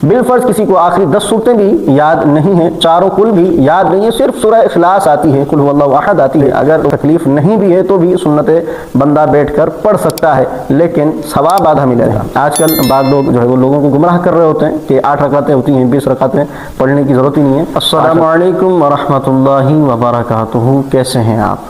بالفرض کسی کو آخری 10 صورتیں بھی یاد نہیں ہیں، چاروں کل بھی یاد نہیں ہے، صرف سورہ اخلاص آتی ہے، قل هو اللہ احد آتی ہے، اگر تکلیف نہیں بھی ہے تو بھی سنت بندہ بیٹھ کر پڑھ سکتا ہے، لیکن ثواب آدھا ملے گا۔ آج کل بعض لوگ جو ہے وہ لوگوں کو گمراہ کر رہے ہوتے ہیں کہ 8 رکعتیں ہوتی ہیں، 20 رکعتیں پڑھنے کی ضرورت ہی نہیں ہے۔ السلام علیکم ورحمۃ اللہ وبرکاتہ، کیسے ہیں آپ؟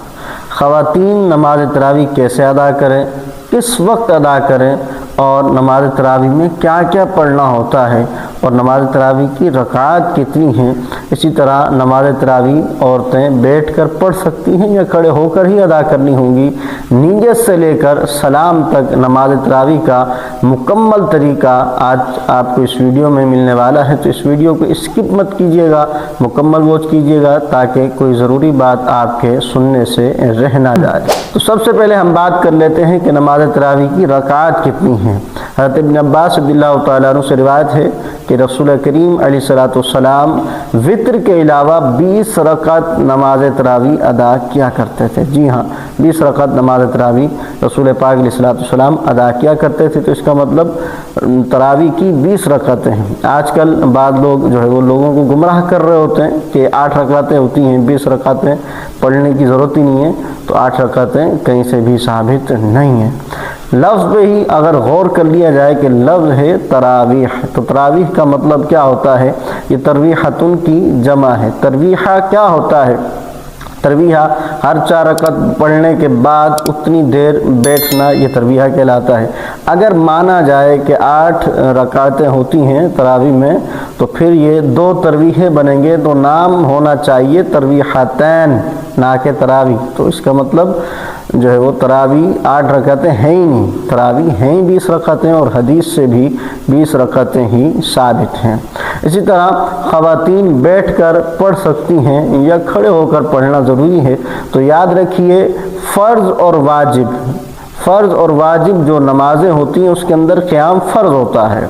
خواتین نماز تراویح کیسے ادا کریں، کس وقت ادا کریں، اور نماز تراویح میں کیا کیا پڑھنا ہوتا ہے، اور نماز تراویح کی رکعات کتنی ہیں، اسی طرح نماز تراویح عورتیں بیٹھ کر پڑھ سکتی ہیں یا کھڑے ہو کر ہی ادا کرنی ہوں گی، نیت سے لے کر سلام تک نماز تراویح کا مکمل طریقہ آج آپ کو اس ویڈیو میں ملنے والا ہے، تو اس ویڈیو کو اسکپ مت کیجیے گا، مکمل واچ کیجیے گا تاکہ کوئی ضروری بات آپ کے سننے سے رہ نہ جائے۔ تو سب سے پہلے ہم بات کر لیتے ہیں کہ نماز تراویح کی رکعات کتنی ہیں۔ حضرت ابن عباس رضی اللہ تعالیٰ عنہ سے روایت ہے کہ رسول کریم علیہ الصلوۃ والسلام وطر کے علاوہ 20 رکعت نماز تراویح ادا کیا کرتے تھے۔ جی ہاں، 20 رکعت نماز تراویح رسول پاک علیہ الصلوۃ والسلام ادا کیا کرتے تھے، تو اس کا مطلب تراویح کی 20 رکعتیں ہیں۔ آج کل بعض لوگ جو ہے وہ لوگوں کو گمراہ کر رہے ہوتے ہیں کہ 8 رکعتیں ہوتی ہیں، 20 رکعتیں پڑھنے کی ضرورت ہی نہیں ہے، تو 8 رکعتیں کہیں سے بھی ثابت نہیں ہیں۔ لفظ پہ ہی اگر غور کر لیا جائے کہ لفظ ہے تراویح، تو تراویح کا مطلب کیا ہوتا ہے؟ یہ ترویحتن کی جمع ہے۔ ترویحہ کیا ہوتا ہے؟ ترویحہ ہر 4 رکعت پڑھنے کے بعد اتنی دیر بیٹھنا، یہ ترویحہ کہلاتا ہے۔ اگر مانا جائے کہ 8 رکعتیں ہوتی ہیں تراویح میں، تو پھر یہ 2 ترویحیں بنیں گے، تو نام ہونا چاہیے ترویحتین، نہ کہ تراویح۔ تو اس کا مطلب جو ہے وہ تراویح 8 رکعتیں ہیں ہی نہیں، تراویح ہیں 20 رکعتیں، اور حدیث سے بھی 20 رکعتیں ہی ثابت ہیں۔ اسی طرح خواتین بیٹھ کر پڑھ سکتی ہیں یا کھڑے ہو کر پڑھنا ضروری ہے۔ تو یاد رکھیے، فرض اور واجب جو نمازیں ہوتی ہیں اس کے اندر قیام فرض ہوتا ہے،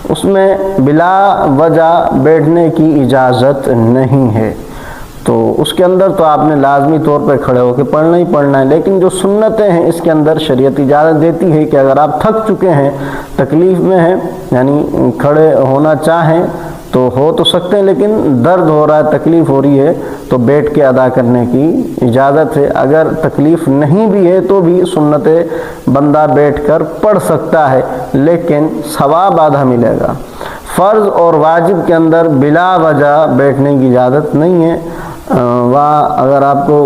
اس میں بلا وجہ بیٹھنے کی اجازت نہیں ہے، تو اس کے اندر تو آپ نے لازمی طور پر کھڑے ہو کے پڑھنا ہی پڑھنا ہے۔ لیکن جو سنتیں ہیں اس کے اندر شریعت اجازت دیتی ہے کہ اگر آپ تھک چکے ہیں، تکلیف میں ہیں، یعنی کھڑے ہونا چاہیں تو ہو تو سکتے ہیں، لیکن درد ہو رہا ہے، تکلیف ہو رہی ہے، تو بیٹھ کے ادا کرنے کی اجازت ہے۔ اگر تکلیف نہیں بھی ہے تو بھی سنت بندہ بیٹھ کر پڑھ سکتا ہے، لیکن ثواب آدھا ملے گا۔ فرض اور واجب کے اندر بلا وجہ بیٹھنے کی اجازت نہیں ہے۔ وہاں اگر آپ کو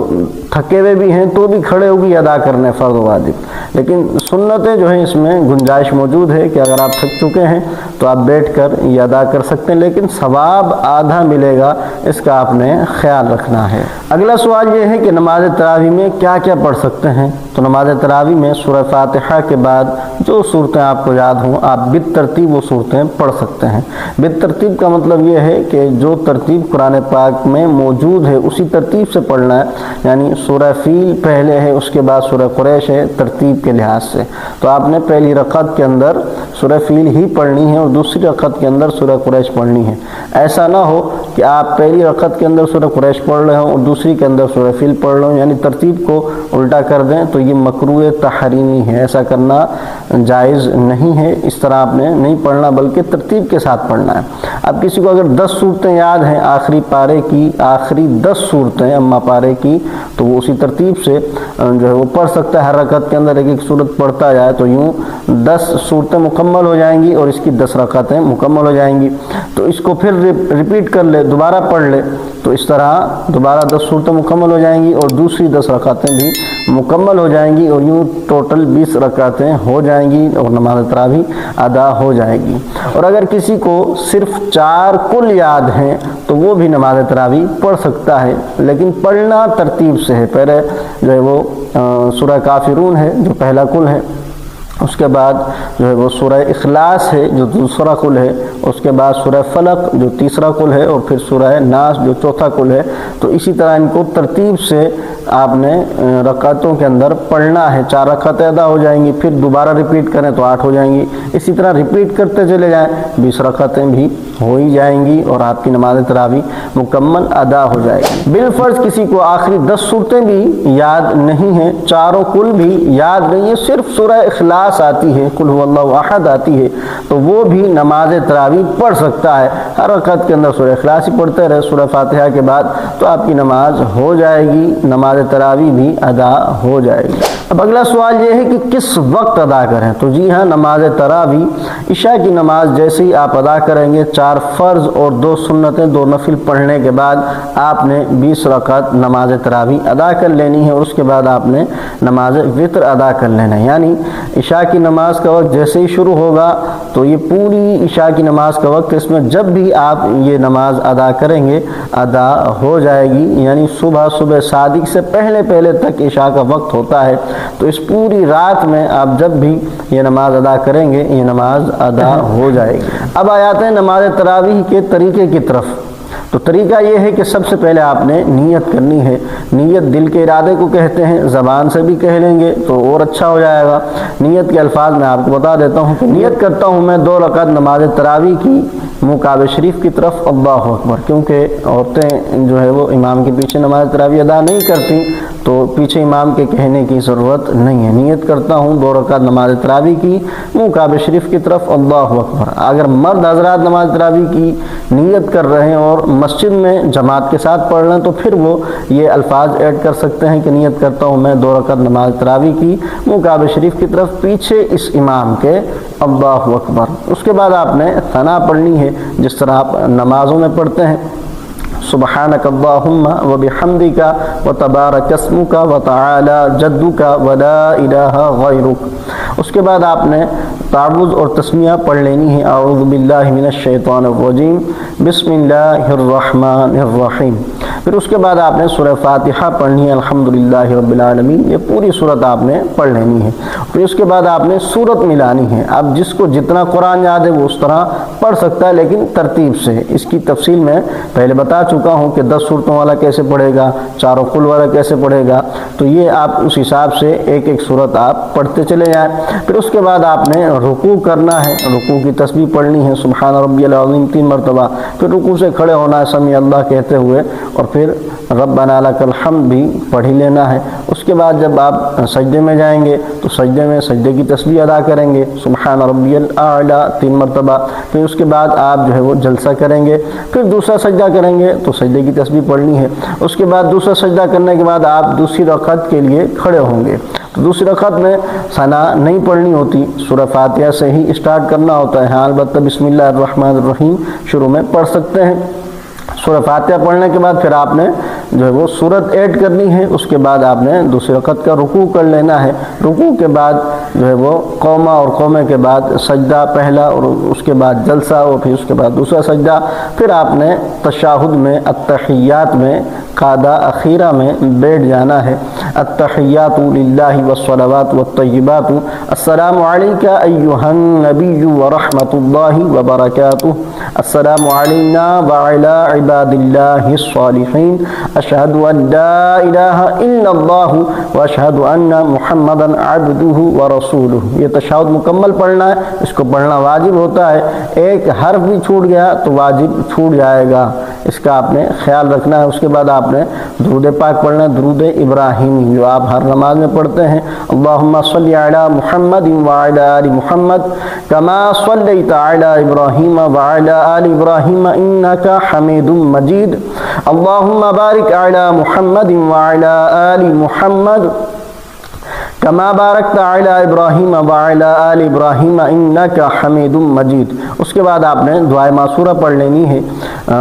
تھکے ہوئے بھی ہیں تو بھی کھڑے ہو کے ادا کرنے فرض و واجب، لیکن سنتیں جو ہیں اس میں گنجائش موجود ہے کہ اگر آپ تھک چکے ہیں تو آپ بیٹھ کر یہ ادا کر سکتے ہیں، لیکن ثواب آدھا ملے گا، اس کا آپ نے خیال رکھنا ہے۔ اگلا سوال یہ ہے کہ نماز تراویح میں کیا کیا پڑھ سکتے ہیں؟ تو نماز تراویح میں سورہ فاتحہ کے بعد جو صورتیں آپ کو یاد ہوں، آپ بالترتیب وہ صورتیں پڑھ سکتے ہیں۔ بالترتیب کا مطلب یہ ہے کہ جو ترتیب قرآن پاک میں موجود ہے اسی ترتیب سے پڑھنا ہے، یعنی سورہ فیل پہلے ہے، اس کے بعد سورہ قریش ہے ترتیب کے لحاظ سے، تو آپ نے پہلی رکعت کے اندر سورہ فیل ہی پڑھنی ہے اور دوسری رکعت کے اندر سورہ قریش پڑھنی ہے۔ ایسا نہ ہو کہ آپ پہلی رکعت کے اندر سورہ قریش پڑھ رہے ہوں اور دوسری کے اندر سورہ فیل پڑھ رہے ہوں، یعنی ترتیب کو الٹا کر دیں، تو یہ مکروہ تحریمی ہے، ایسا کرنا جائز نہیں ہے۔ اس طرح آپ نے نہیں پڑھنا بلکہ ترتیب کے ساتھ پڑھنا ہے۔ اب کسی کو اگر 10 صورتیں یاد ہیں آخری پارے کی، آخری 10 صورتیں اما پارے کی، تو وہ اسی ترتیب سے جو ہے وہ پڑھ سکتا ہے۔ ہر رکعت کے اندر ایک ایک صورت پڑھتا جائے تو یوں 10 صورتیں مکمل ہو جائیں گی اور اس کی 10 رکعتیں مکمل ہو جائیں گی۔ تو اس کو پھر ریپیٹ کر لے، دوبارہ پڑھ لے، تو اس طرح دوبارہ 10 صورتیں مکمل ہو جائیں گی اور دوسری 10 رکعتیں بھی مکمل ہو جائیں گی، اور یوں ٹوٹل 20 رکعتیں ہو جائیں گی اور نماز تراویح ادا ہو جائے گی۔ اور اگر کسی کو صرف 4 کل یاد ہیں تو وہ بھی نماز تراویح پڑھ سکتا ہے، لیکن پڑھنا ترتیب سے ہے۔ پہلے جو ہے وہ سورہ کافرون ہے جو پہلا کل ہے، اس کے بعد جو ہے وہ سورہ اخلاص ہے جو دوسرا کل ہے، اس کے بعد سورہ فلق جو تیسرا کل ہے، اور پھر سورہ ناس جو چوتھا کل ہے۔ تو اسی طرح ان کو ترتیب سے آپ نے رکعتوں کے اندر پڑھنا ہے. 4 رکعتیں ادا ہو جائیں گی, پھر دوبارہ ریپیٹ کریں تو 8 ہو جائیں گی. اسی طرح ریپیٹ کرتے چلے جائیں, 20 رکعتیں بھی ہو ہی جائیں گی اور آپ کی نماز تراویح مکمل ادا ہو جائے گی. بالفرض کسی کو آخری 10 صورتیں بھی یاد نہیں ہیں, چاروں کل بھی یاد نہیں ہے, صرف سورہ اخلاص آتی ہے, قل هو اللہ احد آتی ہے, تو وہ بھی نماز تراویح پڑھ سکتا ہے. ہر رکعت کے اندر سورہ اخلاص ہی پڑھتے رہے سورہ فاتحہ کے بعد, تو آپ کی نماز ہو جائے گی, نماز تراویح بھی ادا ہو جائے گی. اب اگلا سوال یہ ہے کہ کس وقت ادا کریں. تو جی ہاں, نماز تراویح عشاء کی نماز جیسے ہی آپ ادا کریں گے, 4 فرض اور 2 سنتیں 2 نفل پڑھنے کے بعد آپ نے 20 رکعت نماز تراویح ادا کر لینی ہے, اور اس کے بعد آپ نے نماز وطر ادا کر لینا ہے. یعنی عشاء کی نماز کا وقت جیسے ہی شروع ہوگا تو یہ پوری عشاء کی نماز کا وقت, اس میں جب بھی آپ یہ نماز ادا کریں گے ادا ہو جائے گی. یعنی صبح صادق سے پہلے تک عشاء کا وقت ہوتا ہے, تو اس پوری رات میں آپ جب بھی یہ نماز ادا کریں گے یہ نماز ادا ہو جائے گی. اب آتے ہیں نماز تراویح کے طریقے کی طرف. تو طریقہ یہ ہے کہ سب سے پہلے آپ نے نیت کرنی ہے. نیت دل کے ارادے کو کہتے ہیں, زبان سے بھی کہہ لیں گے تو اور اچھا ہو جائے گا. نیت کے الفاظ میں آپ کو بتا دیتا ہوں کہ نیت کرتا ہوں میں 2 رکعت نماز تراویح کی منہ کعبہ شریف کی طرف, اللہ اکبر. کیونکہ عورتیں جو ہے وہ امام کے پیچھے نماز تراویح ادا نہیں کرتی, تو پیچھے امام کے کہنے کی ضرورت نہیں ہے. نیت کرتا ہوں 2 رکعت نماز تراویح کی منہ کعبہ شریف کی طرف, اللہ اکبر. اگر مرد حضرات نماز تراویح کی نیت کر رہے ہیں اور مسجد میں جماعت کے ساتھ پڑھ رہے ہیں تو پھر وہ یہ الفاظ ایڈ کر سکتے ہیں کہ نیت کرتا ہوں میں 2 رکعت نماز تراویح کی منہ کعبہ شریف کی طرف پیچھے اس امام کے, اللہ اکبر. اس کے بعد آپ نے ثنا پڑھنی ہے جس طرح آپ نمازوں میں پڑھتے ہیں, سبحانک اللہم وبحمدک وتبارک اسمک وتعالی جدک ولا الہ غیرک. اس کے بعد آپ نے تعوذ اور تسمیہ پڑھ لینی ہے, اعوذ باللہ من الشیطان الرجیم بسم اللہ الرحمن الرحیم. پھر اس کے بعد آپ نے سورہ فاتحہ پڑھنی ہے, الحمدللہ رب العالمین. یہ پوری صورت آپ نے پڑھ لینی ہے. پھر اس کے بعد آپ نے صورت ملانی ہے. اب جس کو جتنا قرآن یاد ہے وہ اس طرح پڑھ سکتا ہے, لیکن ترتیب سے. اس کی تفصیل میں پہلے بتا چکا ہوں کہ 10 صورتوں والا کیسے پڑھے گا, 4 قل والا کیسے پڑھے گا, تو یہ آپ اس حساب سے ایک ایک صورت آپ پڑھتے چلے جائیں. پھر اس کے بعد آپ نے رکوع کرنا ہے, رکوع کی تسبیح پڑھنی ہے, سبحان ربی العظیم 3 مرتبہ. پھر رکوع سے کھڑے ہونا ہے سمیع اللہ کہتے ہوئے, اور پھر ربنا لک الحمد بھی پڑھ ہی لینا ہے. اس کے بعد جب آپ سجدے میں جائیں گے تو سجدے میں سجدے کی تسبیح ادا کریں گے, سبحان ربی الاعلی 3 مرتبہ. پھر اس کے بعد آپ جو ہے وہ جلسہ کریں گے, پھر دوسرا سجدہ کریں گے تو سجدے کی تسبیح پڑھنی ہے. اس کے بعد دوسرا سجدہ کرنے کے بعد آپ دوسری رکعت کے لیے کھڑے ہوں گے. تو دوسری رکعت میں ثنا نہیں پڑھنی ہوتی, سورہ فاتحہ سے ہی اسٹارٹ کرنا ہوتا ہے. ہاں البتہ بسم اللہ الرحمن الرحیم شروع میں پڑھ سکتے ہیں. سورہ فاتحہ پڑھنے کے بعد پھر آپ نے جو ہے وہ سورت ایڈ کرنی ہے. اس کے بعد آپ نے دوسری رکعت کا رکوع کر لینا ہے. رکوع کے بعد جو ہے وہ قومہ, اور قومے کے بعد سجدہ پہلا, اور اس کے بعد جلسہ, اور پھر اس کے بعد دوسرا سجدہ. پھر آپ نے تشہد میں التحیات میں قاعدہ اخیرہ میں بیٹھ جانا ہے. التحیات للہ والصلوات والطیبات السلام علیک ایھا النبی ورحمۃ اللہ وبرکاتہ. السلام علینا وعلی عباد اللہ الصالحین. اشہد ان لا الہ الا اللہ واشہد ان محمدا عبدہ ورسولہ. یہ تشہد مکمل پڑھنا ہے, اس کو پڑھنا واجب ہوتا ہے. ایک حرف بھی چھوٹ گیا تو واجب چھوٹ جائے گا, اس کا آپ نے خیال رکھنا ہے. اس کے بعد آپ نے درود پاک پڑھنا ہے, درود ابراہیمی جو آپ ہر نماز میں پڑھتے ہیں. اللہم صلی علی محمد وعلی آل محمد کما صلیت علی ابراہیم وعلی آل ابراہیم انک حمید مجید. اللہم بارک علی محمد وعلی آل محمد کما بارکت علی ابراہیم وعلی آل ابراہیم انک حمید مجید. اس کے بعد آپ نے دعائے معصورہ پڑھ لینی ہے.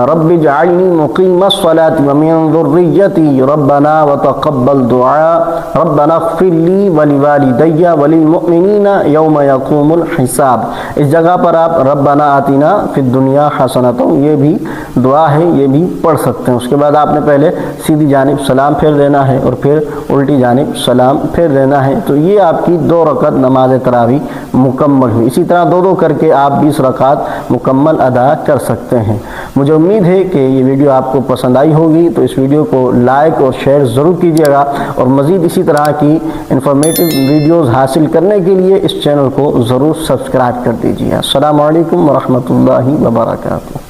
رب اجعلنی مقیم الصلاۃ ومن ذریتی ربنا وتقبل دعاء ربنا اغفر لی ولوالدی وللمؤمنین یوم یقوم الحساب. اس جگہ پر آپ ربنا آتنا فی الدنیا حسنۃ, یہ بھی دعا ہے, یہ بھی پڑھ سکتے ہیں. اس کے بعد آپ نے پہلے سیدھی جانب سلام پھیر دینا ہے اور پھر الٹی جانب سلام پھیر دینا ہے. ہے تو یہ آپ کی 2 رکعت نماز تراویح مکمل ہوئی۔ اسی طرح 2 کر کے آپ 20 رکعت مکمل ادا کر سکتے ہیں۔ مجھے امید ہے کہ یہ ویڈیو آپ کو پسند آئی ہوگی، تو اس ویڈیو کو لائک اور شیئر ضرور کیجیے گا، اور مزید اسی طرح کی انفارمیٹیو ویڈیوز حاصل کرنے کے لیے اس چینل کو ضرور سبسکرائب کر دیجیے۔ السلام علیکم ورحمۃ اللہ وبرکاتہ۔